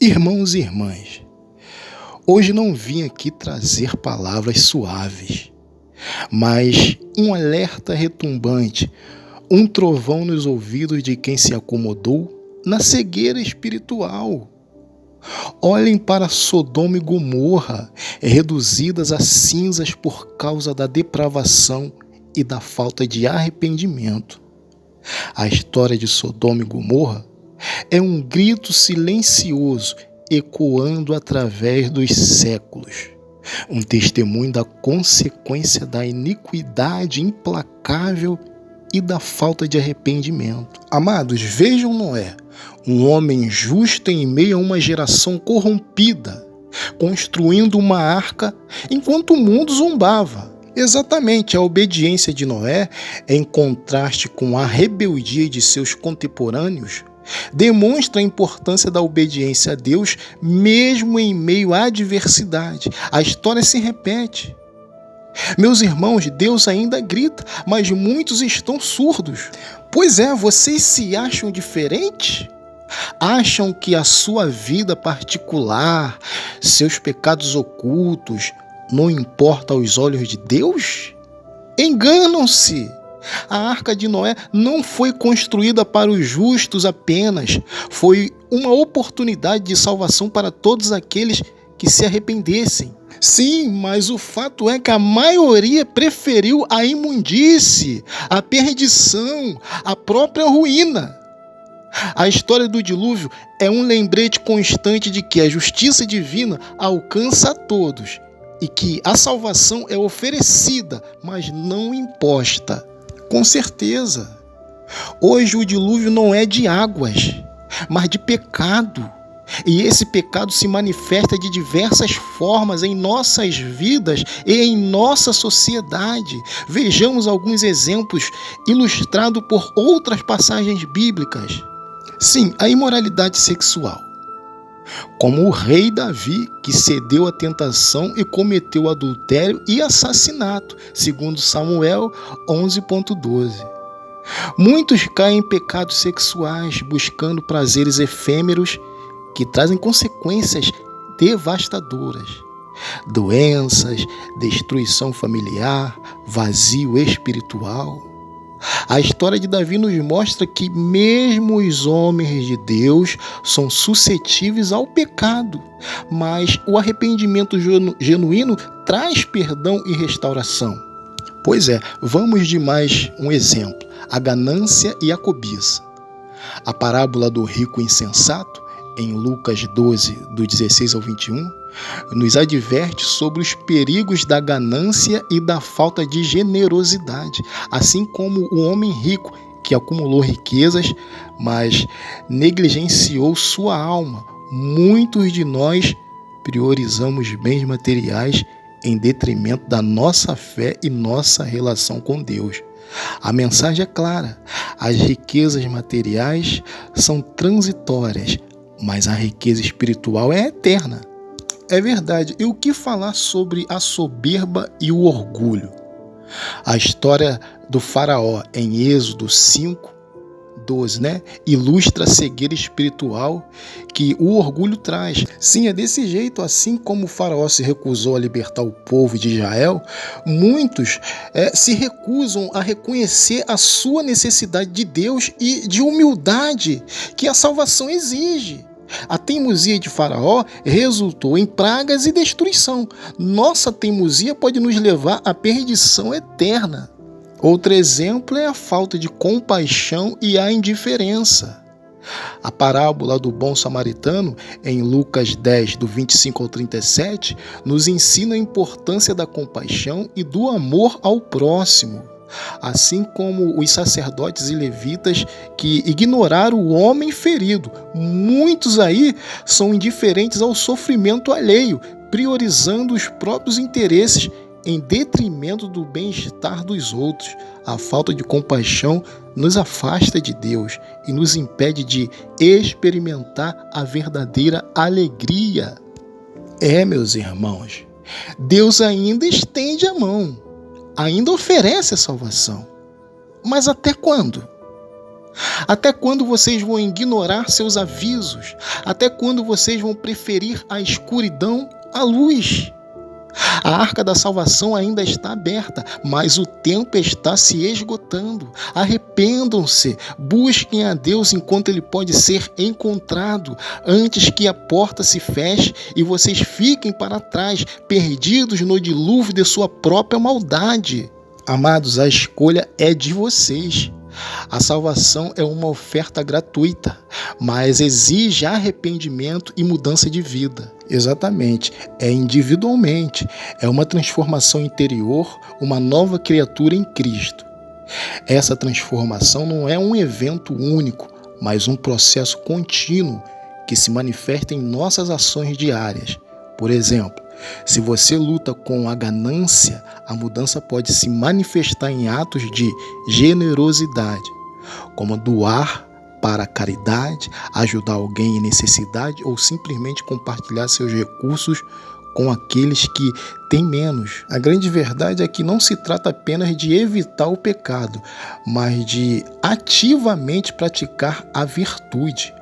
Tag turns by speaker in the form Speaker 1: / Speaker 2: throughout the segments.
Speaker 1: Irmãos e irmãs, hoje não vim aqui trazer palavras suaves, mas um alerta retumbante, um trovão nos ouvidos de quem se acomodou na cegueira espiritual. Olhem para Sodoma e Gomorra, reduzidas a cinzas por causa da depravação e da falta de arrependimento. A história de Sodoma e Gomorra é um grito silencioso ecoando através dos séculos. Um testemunho da consequência da iniquidade implacável e da falta de arrependimento. Amados, vejam Noé, um homem justo em meio a uma geração corrompida, construindo uma arca enquanto o mundo zombava. Exatamente, a obediência de Noé, em contraste com a rebeldia de seus contemporâneos, demonstra a importância da obediência a Deus mesmo em meio à adversidade. A história se repete. Meus irmãos, Deus ainda grita, mas muitos estão surdos. Pois é, vocês se acham diferentes? Acham que a sua vida particular, seus pecados ocultos, não importam aos olhos de Deus? Enganam-se! A arca de Noé não foi construída para os justos apenas, foi uma oportunidade de salvação para todos aqueles que se arrependessem. Sim, mas o fato é que a maioria preferiu a imundície, a perdição, a própria ruína. A história do dilúvio é um lembrete constante de que a justiça divina alcança a todos e que a salvação é oferecida, mas não imposta. Com certeza. Hoje o dilúvio não é de águas, mas de pecado. E esse pecado se manifesta de diversas formas em nossas vidas e em nossa sociedade. Vejamos alguns exemplos ilustrados por outras passagens bíblicas. Sim, a imoralidade sexual. Como o rei Davi, que cedeu à tentação e cometeu adultério e assassinato, segundo Samuel 11.12. Muitos caem em pecados sexuais, buscando prazeres efêmeros que trazem consequências devastadoras. Doenças, destruição familiar, vazio espiritual. A história de Davi nos mostra que mesmo os homens de Deus são suscetíveis ao pecado, mas o arrependimento genuíno traz perdão e restauração. Pois é, vamos de mais um exemplo, a ganância e a cobiça. A parábola do rico insensato, em Lucas 12, do 16 ao 21, nos adverte sobre os perigos da ganância e da falta de generosidade, assim como o homem rico que acumulou riquezas, mas negligenciou sua alma. Muitos de nós priorizamos bens materiais em detrimento da nossa fé e nossa relação com Deus. A mensagem é clara: as riquezas materiais são transitórias, mas a riqueza espiritual é eterna. É verdade. E o que falar sobre a soberba e o orgulho? A história do faraó em Êxodo 5:12, ilustra a cegueira espiritual que o orgulho traz. Sim, é desse jeito. Assim como o faraó se recusou a libertar o povo de Israel, muitos se recusam a reconhecer a sua necessidade de Deus e de humildade que a salvação exige. A teimosia de Faraó resultou em pragas e destruição. Nossa teimosia pode nos levar à perdição eterna. Outro exemplo é a falta de compaixão e a indiferença. A parábola do bom samaritano, em Lucas 10, do 25 ao 37, nos ensina a importância da compaixão e do amor ao próximo. Assim como os sacerdotes e levitas que ignoraram o homem ferido. Muitos aí são indiferentes ao sofrimento alheio, priorizando os próprios interesses em detrimento do bem-estar dos outros. A falta de compaixão nos afasta de Deus e nos impede de experimentar a verdadeira alegria. Meus irmãos, Deus ainda estende a mão. Ainda oferece a salvação. Mas até quando? Até quando vocês vão ignorar seus avisos? Até quando vocês vão preferir a escuridão à luz? A arca da salvação ainda está aberta, mas o tempo está se esgotando. Arrependam-se, busquem a Deus enquanto Ele pode ser encontrado, antes que a porta se feche e vocês fiquem para trás, perdidos no dilúvio de sua própria maldade. Amados, a escolha é de vocês. A salvação é uma oferta gratuita, mas exige arrependimento e mudança de vida. Exatamente, é individualmente, é uma transformação interior, uma nova criatura em Cristo. Essa transformação não é um evento único, mas um processo contínuo que se manifesta em nossas ações diárias. Por exemplo, se você luta com a ganância, a mudança pode se manifestar em atos de generosidade, como doar para a caridade, ajudar alguém em necessidade ou simplesmente compartilhar seus recursos com aqueles que têm menos. A grande verdade é que não se trata apenas de evitar o pecado, mas de ativamente praticar a virtude.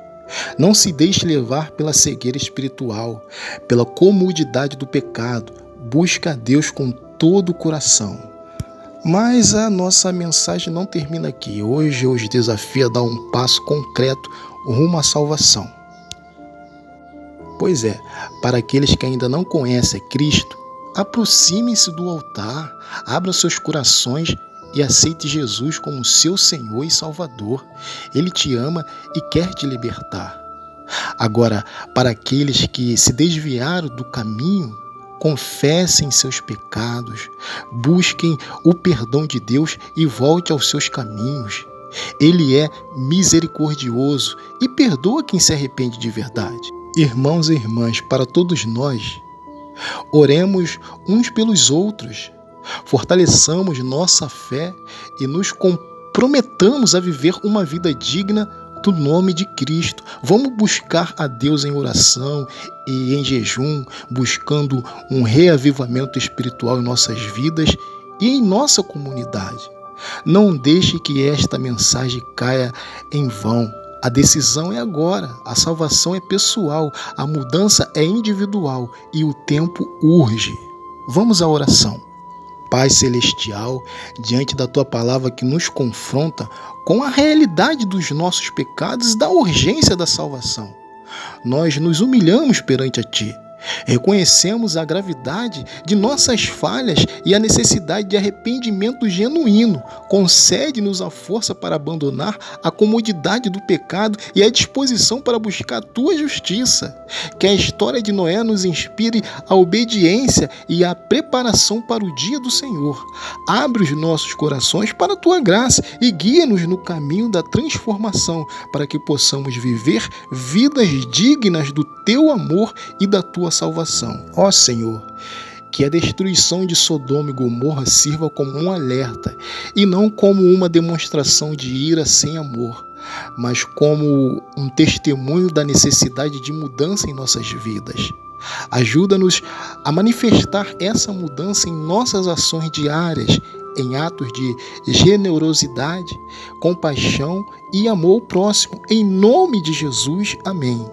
Speaker 1: Não se deixe levar pela cegueira espiritual, pela comodidade do pecado. Busca a Deus com todo o coração. Mas a nossa mensagem não termina aqui. Hoje eu os desafio a dar um passo concreto rumo à salvação. Pois é, para aqueles que ainda não conhecem Cristo, aproximem-se do altar, abram seus corações e aceite Jesus como seu Senhor e Salvador. Ele te ama e quer te libertar. Agora, para aqueles que se desviaram do caminho, confessem seus pecados, busquem o perdão de Deus e volte aos seus caminhos. Ele é misericordioso e perdoa quem se arrepende de verdade. Irmãos e irmãs, para todos nós, oremos uns pelos outros. Fortaleçamos nossa fé e nos comprometamos a viver uma vida digna do nome de Cristo. Vamos buscar a Deus em oração e em jejum, buscando um reavivamento espiritual em nossas vidas e em nossa comunidade. Não deixe que esta mensagem caia em vão. A decisão é agora, a salvação é pessoal, a mudança é individual e o tempo urge. Vamos à oração. Pai Celestial, diante da Tua palavra que nos confronta com a realidade dos nossos pecados e da urgência da salvação, nós nos humilhamos perante a Ti. Reconhecemos a gravidade de nossas falhas e a necessidade de arrependimento genuíno. Concede-nos a força para abandonar a comodidade do pecado e a disposição para buscar a Tua justiça. Que a história de Noé nos inspire a obediência e a preparação para o dia do Senhor. Abre os nossos corações para a Tua graça e guia-nos no caminho da transformação, para que possamos viver vidas dignas do Teu amor e da Tua salvação. Ó Senhor, que a destruição de Sodoma e Gomorra sirva como um alerta e não como uma demonstração de ira sem amor, mas como um testemunho da necessidade de mudança em nossas vidas. Ajuda-nos a manifestar essa mudança em nossas ações diárias, em atos de generosidade, compaixão e amor ao próximo. Em nome de Jesus, amém.